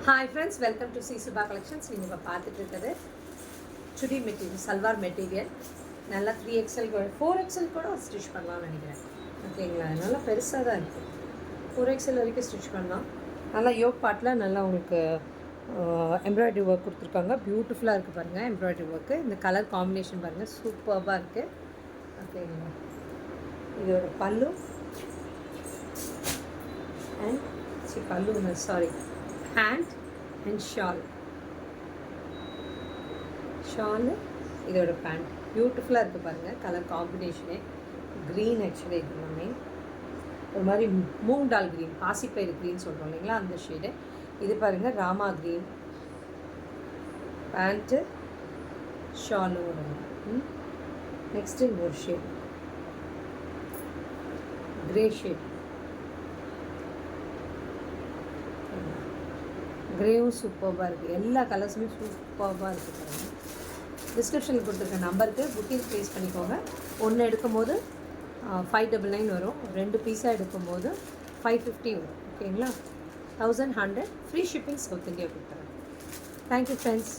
Hi friends, welcome to சி Subha collections. நீங்கள் இப்போ பார்த்துட்டு இருக்கிறது சுடி மெட்டீரியல், சல்வார் மெட்டீரியல். நல்லா 3XL 4XL கூட ஸ்டிச் பண்ணலாம்னு நினைக்கிறேன். ஓகேங்களா, நல்லா பெருசாக தான் இருக்குது. 4XL வரைக்கும் ஸ்டிச் பண்ணலாம். நல்லா யோக் பார்ட்டில் நல்லா உங்களுக்கு எம்ப்ராய்டரி ஒர்க் கொடுத்துருக்காங்க. பியூட்டிஃபுல்லாக இருக்குது பாருங்கள் எம்ப்ராய்டரி ஒர்க்கு. இந்த கலர் காம்பினேஷன் பாருங்கள், சூப்பராக இருக்குது. ஓகேங்களா, இதோட பல்லு அண்ட் பல்லு சாரி ஹேண்ட் அண்ட் ஷால் இதோட பேண்ட் பியூட்டிஃபுல்லாக இருக்குது பாருங்கள். கலர் காம்பினேஷனே க்ரீன், ஆக்சுவலி இது எல்லாமே ஒரு மாதிரி மூங் டால் க்ரீன், பாசிப்பயிறு க்ரீன் சொல்கிறோம் இல்லைங்களா, அந்த ஷேடு. இது பாருங்கள் ராமா க்ரீன், பேண்ட்டு ஷாலும் வரும். நெக்ஸ்ட்டு இன்னொரு ஷேட் க்ரே ஷேட், க்ரேவும் சூப்பராக இருக்குது. எல்லா கலர்ஸுமே சூப்பராக இருக்குது பாருங்கள். டிஸ்கிரிப்ஷனில் கொடுத்துருக்க நம்பருக்கு புக்கிங் ப்ளேஸ் பண்ணிக்கோங்க. ஒன்று எடுக்கும்போது 599 வரும், 2 பீஸாக எடுக்கும்போது 550 வரும். ஓகேங்களா, 1100 ஃப்ரீ ஷிப்பிங் சவுத் இந்தியா கொடுத்துறேன். Thank you friends.